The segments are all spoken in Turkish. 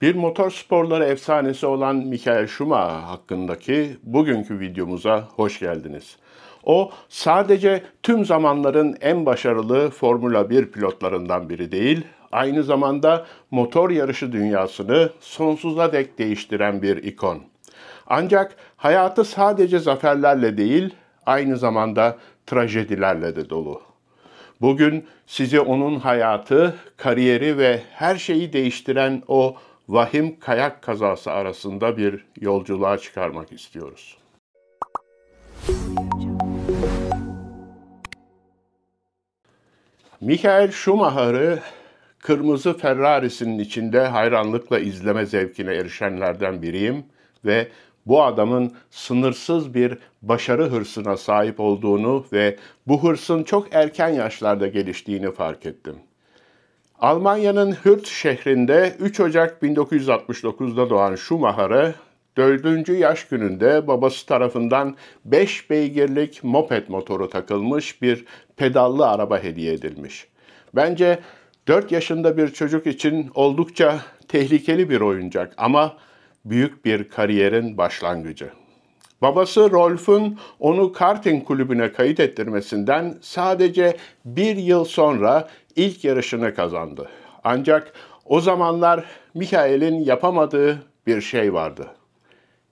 Bir motor sporları efsanesi olan Michael Schumacher hakkındaki bugünkü videomuza hoş geldiniz. O sadece tüm zamanların en başarılı Formula 1 pilotlarından biri değil, aynı zamanda motor yarışı dünyasını sonsuza dek değiştiren bir ikon. Ancak hayatı sadece zaferlerle değil, aynı zamanda trajedilerle de dolu. Bugün size onun hayatı, kariyeri ve her şeyi değiştiren o vahim kayak kazası arasında bir yolculuğa çıkarmak istiyoruz. Michael Schumacher'ı kırmızı Ferrari'sinin içinde hayranlıkla izleme zevkine erişenlerden biriyim ve bu adamın sınırsız bir başarı hırsına sahip olduğunu ve bu hırsın çok erken yaşlarda geliştiğini fark ettim. Almanya'nın Hürth şehrinde 3 Ocak 1969'da doğan Schumacher'ı 4. yaş gününde babası tarafından 5 beygirlik moped motoru takılmış bir pedallı araba hediye edilmiş. Bence 4 yaşında bir çocuk için oldukça tehlikeli bir oyuncak ama büyük bir kariyerin başlangıcı. Babası Rolf'un onu karting kulübüne kayıt ettirmesinden sadece bir yıl sonra ilk yarışını kazandı. Ancak o zamanlar Michael'in yapamadığı bir şey vardı.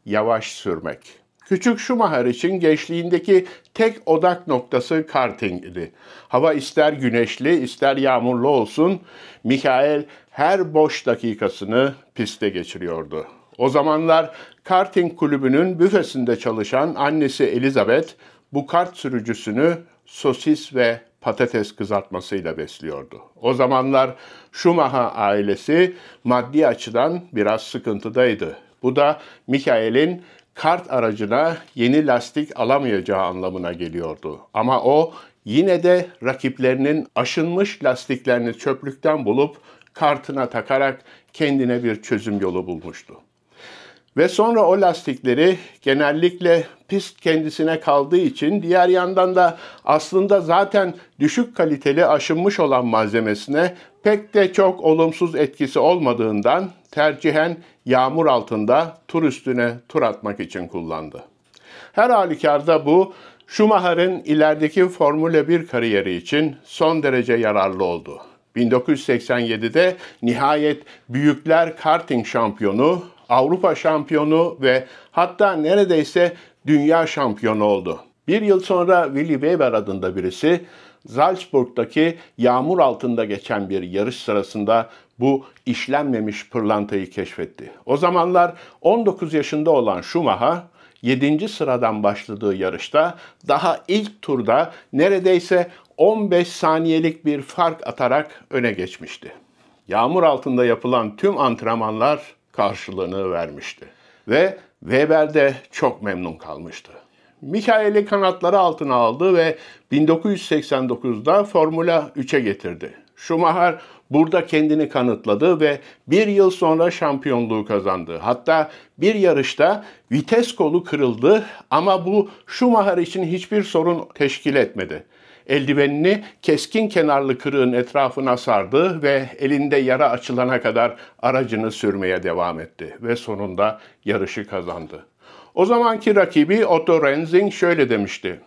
Yavaş sürmek. Küçük Schumacher için gençliğindeki tek odak noktası karting idi. Hava ister güneşli ister yağmurlu olsun, Michael her boş dakikasını pistte geçiriyordu. O zamanlar karting kulübünün büfesinde çalışan annesi Elizabeth bu kart sürücüsünü sosis ve patates kızartmasıyla besliyordu. O zamanlar Schumacher ailesi maddi açıdan biraz sıkıntıdaydı. Bu da Michael'in kart aracına yeni lastik alamayacağı anlamına geliyordu. Ama o yine de rakiplerinin aşınmış lastiklerini çöplükten bulup kartına takarak kendine bir çözüm yolu bulmuştu. Ve sonra o lastikleri genellikle pist kendisine kaldığı için diğer yandan da aslında zaten düşük kaliteli aşınmış olan malzemesine pek de çok olumsuz etkisi olmadığından tercihen yağmur altında tur üstüne tur atmak için kullandı. Her halükarda bu Schumacher'ın ilerideki Formula 1 kariyeri için son derece yararlı oldu. 1987'de nihayet büyükler karting şampiyonu, Avrupa şampiyonu ve hatta neredeyse dünya şampiyonu oldu. Bir yıl sonra Willy Weber adında birisi Salzburg'daki yağmur altında geçen bir yarış sırasında bu işlenmemiş pırlantayı keşfetti. O zamanlar 19 yaşında olan Schumacher 7. sıradan başladığı yarışta daha ilk turda neredeyse 15 saniyelik bir fark atarak öne geçmişti. Yağmur altında yapılan tüm antrenmanlar karşılığını vermişti. Ve Weber de çok memnun kalmıştı. Michael'i kanatları altına aldı ve 1989'da Formula 3'e getirdi. Schumacher burada kendini kanıtladı ve bir yıl sonra şampiyonluğu kazandı. Hatta bir yarışta vites kolu kırıldı ama bu Schumacher için hiçbir sorun teşkil etmedi. Eldivenini keskin kenarlı kırığın etrafına sardı ve elinde yara açılana kadar aracını sürmeye devam etti ve sonunda yarışı kazandı. O zamanki rakibi Otto Rensing şöyle demişti: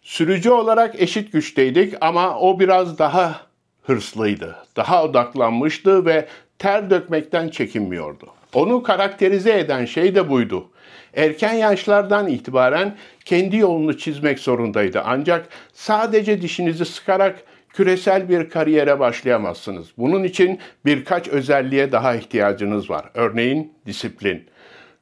"Sürücü olarak eşit güçteydik ama o biraz daha hırslıydı, daha odaklanmıştı ve ter dökmekten çekinmiyordu. Onu karakterize eden şey de buydu. Erken yaşlardan itibaren kendi yolunu çizmek zorundaydı. Ancak sadece dişinizi sıkarak küresel bir kariyere başlayamazsınız. Bunun için birkaç özelliğe daha ihtiyacınız var. Örneğin disiplin."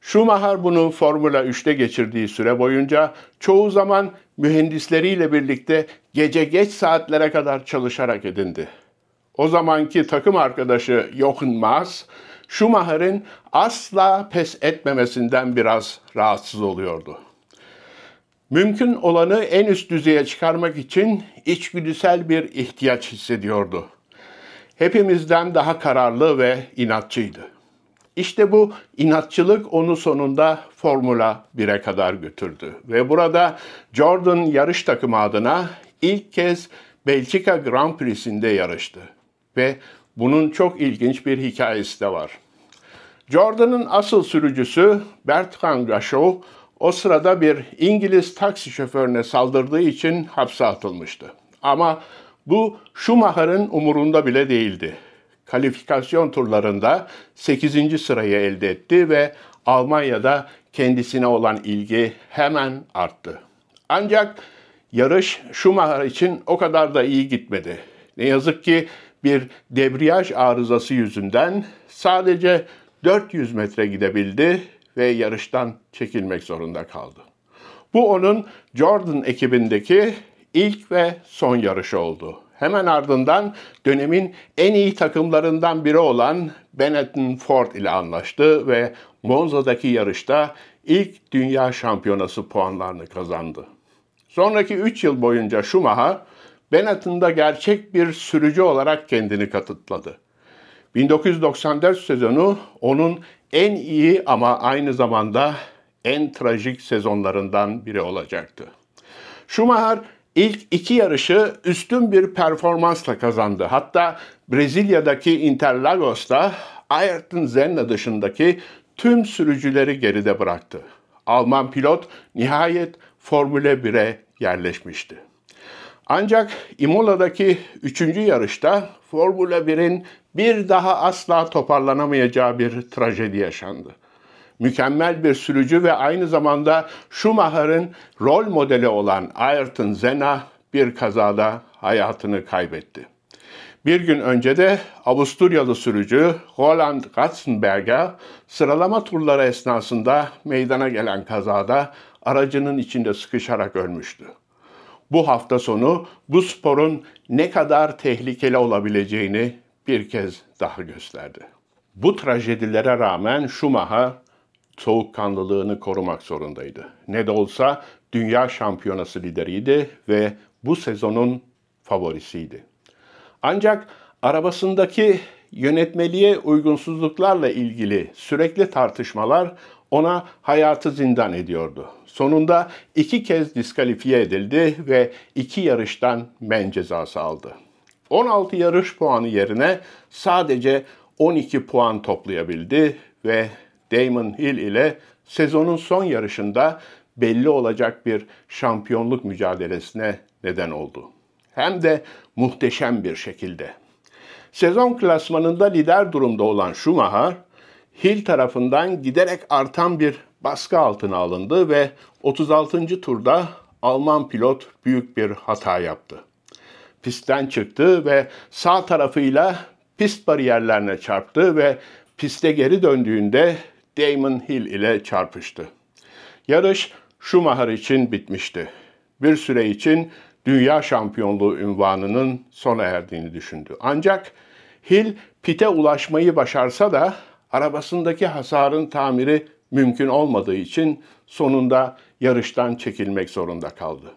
Schumacher bunu Formula 3'te geçirdiği süre boyunca çoğu zaman mühendisleriyle birlikte gece geç saatlere kadar çalışarak edindi. O zamanki takım arkadaşı Jochen Mass, Schumacher'in asla pes etmemesinden biraz rahatsız oluyordu. Mümkün olanı en üst düzeye çıkarmak için içgüdüsel bir ihtiyaç hissediyordu. Hepimizden daha kararlı ve inatçıydı. İşte bu inatçılık onu sonunda Formula 1'e kadar götürdü. Ve burada Jordan yarış takımı adına ilk kez Belçika Grand Prix'sinde yarıştı. Ve bunun çok ilginç bir hikayesi de var. Jordan'ın asıl sürücüsü Bertrand Gachot o sırada bir İngiliz taksi şoförüne saldırdığı için hapse atılmıştı. Ama bu Schumacher'ın umurunda bile değildi. Kalifikasyon turlarında 8. sırayı elde etti ve Almanya'da kendisine olan ilgi hemen arttı. Ancak yarış Schumacher için o kadar da iyi gitmedi. Ne yazık ki bir debriyaj arızası yüzünden sadece 400 metre gidebildi ve yarıştan çekilmek zorunda kaldı. Bu onun Jordan ekibindeki ilk ve son yarışı oldu. Hemen ardından dönemin en iyi takımlarından biri olan Benetton Ford ile anlaştı ve Monza'daki yarışta ilk dünya şampiyonası puanlarını kazandı. Sonraki 3 yıl boyunca Schumacher, Benetton'da gerçek bir sürücü olarak kendini kanıtladı. 1994 sezonu onun en iyi ama aynı zamanda en trajik sezonlarından biri olacaktı. Schumacher ilk 2 yarışı üstün bir performansla kazandı. Hatta Brezilya'daki Interlagos'ta Ayrton Senna dışındaki tüm sürücüleri geride bıraktı. Alman pilot nihayet Formula 1'e yerleşmişti. Ancak Imola'daki 3. yarışta Formula 1'in bir daha asla toparlanamayacağı bir trajedi yaşandı. Mükemmel bir sürücü ve aynı zamanda Schumacher'ın rol modeli olan Ayrton Senna bir kazada hayatını kaybetti. Bir gün önce de Avusturyalı sürücü Roland Ratzenberger sıralama turları esnasında meydana gelen kazada aracının içinde sıkışarak ölmüştü. Bu hafta sonu bu sporun ne kadar tehlikeli olabileceğini bir kez daha gösterdi. Bu trajedilere rağmen Schumacher soğukkanlılığını korumak zorundaydı. Ne de olsa dünya şampiyonası lideriydi ve bu sezonun favorisiydi. Ancak arabasındaki yönetmeliğe uygunsuzluklarla ilgili sürekli tartışmalar ona hayatı zindan ediyordu. Sonunda 2 kez diskalifiye edildi ve 2 yarıştan men cezası aldı. 16 yarış puanı yerine sadece 12 puan toplayabildi ve Damon Hill ile sezonun son yarışında belli olacak bir şampiyonluk mücadelesine neden oldu. Hem de muhteşem bir şekilde. Sezon klasmanında lider durumda olan Schumacher, Hill tarafından giderek artan bir baskı altına alındı ve 36. turda Alman pilot büyük bir hata yaptı. Pistten çıktı ve sağ tarafıyla pist bariyerlerine çarptı ve piste geri döndüğünde Damon Hill ile çarpıştı. Yarış Schumacher için bitmişti. Bir süre için dünya şampiyonluğu unvanının sona erdiğini düşündü. Ancak Hill pite ulaşmayı başarsa da arabasındaki hasarın tamiri mümkün olmadığı için sonunda yarıştan çekilmek zorunda kaldı.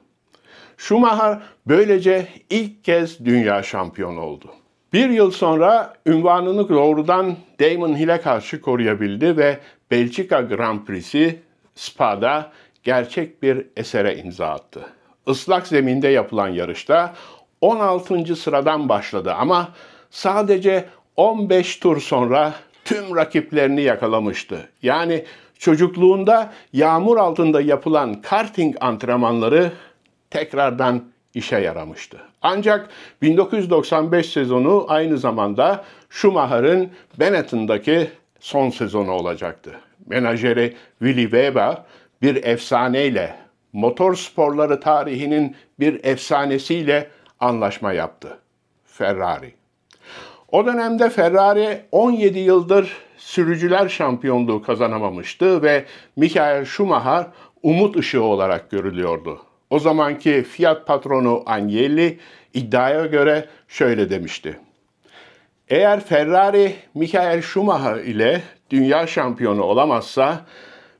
Schumacher böylece ilk kez dünya şampiyonu oldu. Bir yıl sonra unvanını doğrudan Damon Hill'e karşı koruyabildi ve Belçika Grand Prix'si Spa'da gerçek bir esere imza attı. Islak zeminde yapılan yarışta 16. sıradan başladı ama sadece 15 tur sonra tüm rakiplerini yakalamıştı. Yani çocukluğunda yağmur altında yapılan karting antrenmanları tekrardan işe yaramıştı. Ancak 1995 sezonu aynı zamanda Schumacher'ın Benetton'daki son sezonu olacaktı. Menajeri Willy Weber bir efsaneyle, motor sporları tarihinin bir efsanesiyle anlaşma yaptı. Ferrari. O dönemde Ferrari 17 yıldır sürücüler şampiyonluğu kazanamamıştı ve Michael Schumacher umut ışığı olarak görülüyordu. O zamanki Fiat patronu Agnelli iddiaya göre şöyle demişti. Eğer Ferrari Michael Schumacher ile dünya şampiyonu olamazsa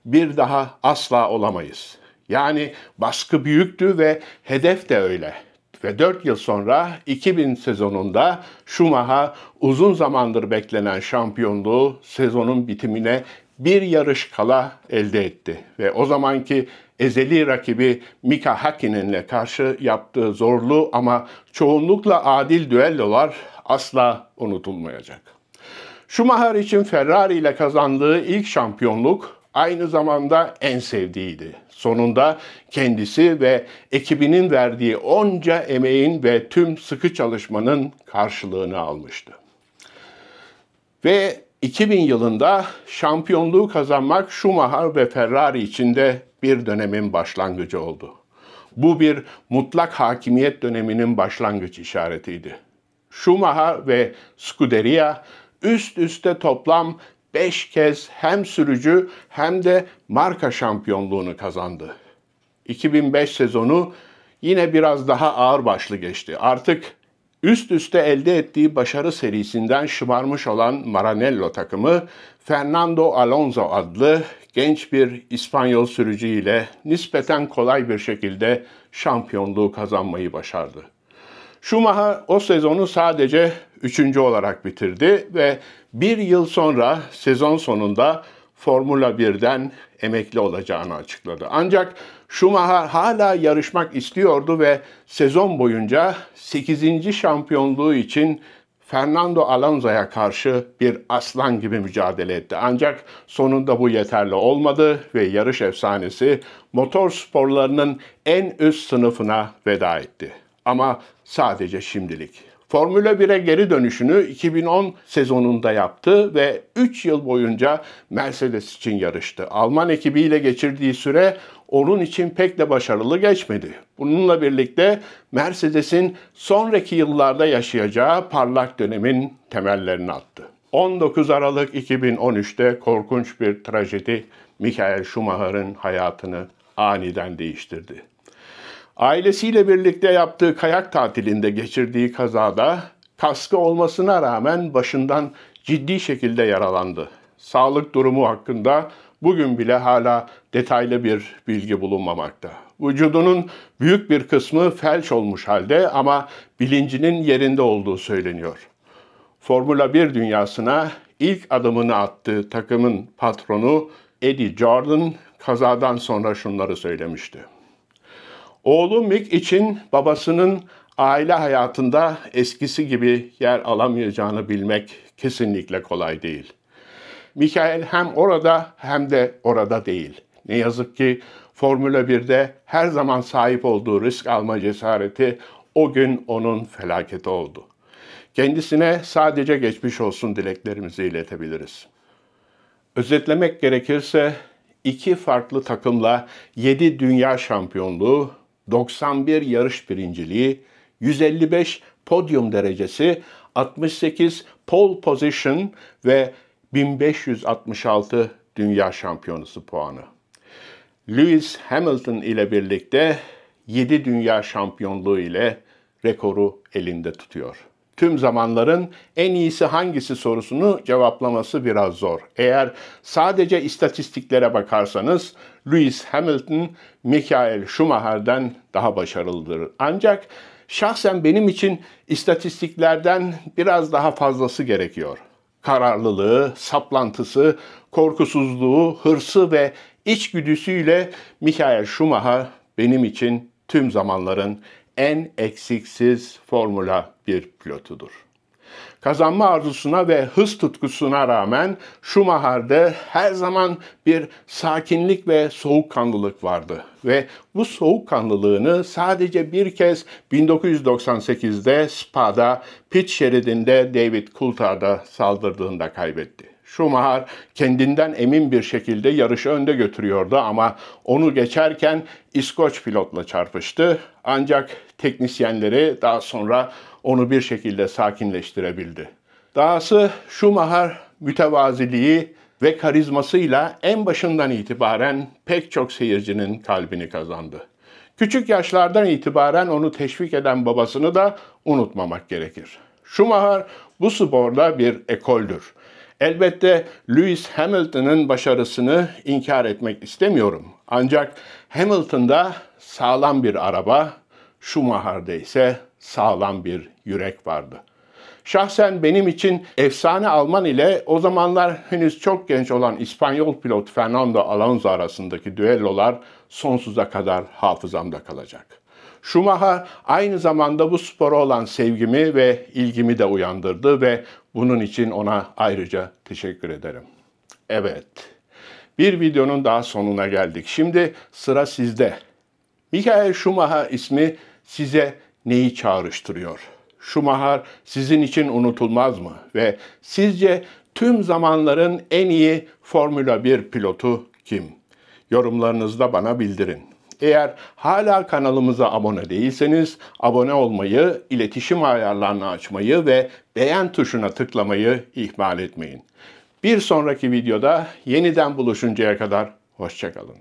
bir daha asla olamayız. Yani baskı büyüktü ve hedef de öyle. Ve 4 yıl sonra 2000 sezonunda Schumacher uzun zamandır beklenen şampiyonluğu sezonun bitimine bir yarış kala elde etti. Ve o zamanki ezeli rakibi Mika Häkkinen'le karşı yaptığı zorlu ama çoğunlukla adil düellolar asla unutulmayacak. Schumacher için Ferrari ile kazandığı ilk şampiyonluk aynı zamanda en sevdiğiydi. Sonunda kendisi ve ekibinin verdiği onca emeğin ve tüm sıkı çalışmanın karşılığını almıştı. Ve 2000 yılında şampiyonluğu kazanmak Schumacher ve Ferrari için de bir dönemin başlangıcı oldu. Bu bir mutlak hakimiyet döneminin başlangıç işaretiydi. Schumacher ve Scuderia üst üste toplam 5 kez hem sürücü hem de marka şampiyonluğunu kazandı. 2005 sezonu yine biraz daha ağırbaşlı geçti. Artık üst üste elde ettiği başarı serisinden şımarmış olan Maranello takımı, Fernando Alonso adlı genç bir İspanyol sürücü ile nispeten kolay bir şekilde şampiyonluğu kazanmayı başardı. Schumacher o sezonu sadece 3. olarak bitirdi ve bir yıl sonra sezon sonunda Formula 1'den emekli olacağını açıkladı. Ancak Schumacher hala yarışmak istiyordu ve sezon boyunca 8. şampiyonluğu için Fernando Alonso'ya karşı bir aslan gibi mücadele etti. Ancak sonunda bu yeterli olmadı ve yarış efsanesi motor sporlarının en üst sınıfına veda etti. Ama sadece şimdilik. Formula 1'e geri dönüşünü 2010 sezonunda yaptı ve 3 yıl boyunca Mercedes için yarıştı. Alman ekibiyle geçirdiği süre onun için pek de başarılı geçmedi. Bununla birlikte Mercedes'in sonraki yıllarda yaşayacağı parlak dönemin temellerini attı. 19 Aralık 2013'te korkunç bir trajedi Michael Schumacher'ın hayatını aniden değiştirdi. Ailesiyle birlikte yaptığı kayak tatilinde geçirdiği kazada kaskı olmasına rağmen başından ciddi şekilde yaralandı. Sağlık durumu hakkında bugün bile hala detaylı bir bilgi bulunmamakta. Vücudunun büyük bir kısmı felç olmuş halde ama bilincinin yerinde olduğu söyleniyor. Formula 1 dünyasına ilk adımını attığı takımın patronu Eddie Jordan kazadan sonra şunları söylemişti. Oğlu Mick için babasının aile hayatında eskisi gibi yer alamayacağını bilmek kesinlikle kolay değil. Michael hem orada hem de orada değil. Ne yazık ki Formula 1'de her zaman sahip olduğu risk alma cesareti o gün onun felaketi oldu. Kendisine sadece geçmiş olsun dileklerimizi iletebiliriz. Özetlemek gerekirse 2 farklı takımla 7 dünya şampiyonluğu, 91 yarış birinciliği, 155 podyum derecesi, 68 pole position ve 1566 dünya şampiyonası puanı. Lewis Hamilton ile birlikte 7 dünya şampiyonluğu ile rekoru elinde tutuyor. Tüm zamanların en iyisi hangisi sorusunu cevaplaması biraz zor. Eğer sadece istatistiklere bakarsanız Lewis Hamilton, Michael Schumacher'den daha başarılıdır. Ancak şahsen benim için istatistiklerden biraz daha fazlası gerekiyor. Kararlılığı, saplantısı, korkusuzluğu, hırsı ve içgüdüsüyle Michael Schumacher benim için tüm zamanların en eksiksiz Formula 1 pilotudur. Kazanma arzusuna ve hız tutkusuna rağmen Schumacher'de her zaman bir sakinlik ve soğukkanlılık vardı. Ve bu soğukkanlılığını sadece bir kez 1998'de Spa'da pit şeridinde David Coulthard'a saldırdığında kaybetti. Schumacher kendinden emin bir şekilde yarışı önde götürüyordu ama onu geçerken İskoç pilotla çarpıştı. Ancak teknisyenleri daha sonra onu bir şekilde sakinleştirebildi. Dahası Schumacher mütevaziliği ve karizmasıyla en başından itibaren pek çok seyircinin kalbini kazandı. Küçük yaşlardan itibaren onu teşvik eden babasını da unutmamak gerekir. Schumacher bu sporda bir ekoldür. Elbette Lewis Hamilton'ın başarısını inkar etmek istemiyorum. Ancak Hamilton'da sağlam bir araba, Schumacher'de ise sağlam bir yürek vardı. Şahsen benim için efsane Alman ile o zamanlar henüz çok genç olan İspanyol pilot Fernando Alonso arasındaki düellolar sonsuza kadar hafızamda kalacak. Schumacher aynı zamanda bu spora olan sevgimi ve ilgimi de uyandırdı ve Bunun için ona ayrıca teşekkür ederim. Evet, bir videonun daha sonuna geldik. Şimdi sıra sizde. Michael Schumacher ismi size neyi çağrıştırıyor? Schumacher sizin için unutulmaz mı? Ve sizce tüm zamanların en iyi Formula 1 pilotu kim? Yorumlarınızda bana bildirin. Eğer hala kanalımıza abone değilseniz abone olmayı, iletişim ayarlarını açmayı ve beğen tuşuna tıklamayı ihmal etmeyin. Bir sonraki videoda yeniden buluşuncaya kadar hoşça kalın.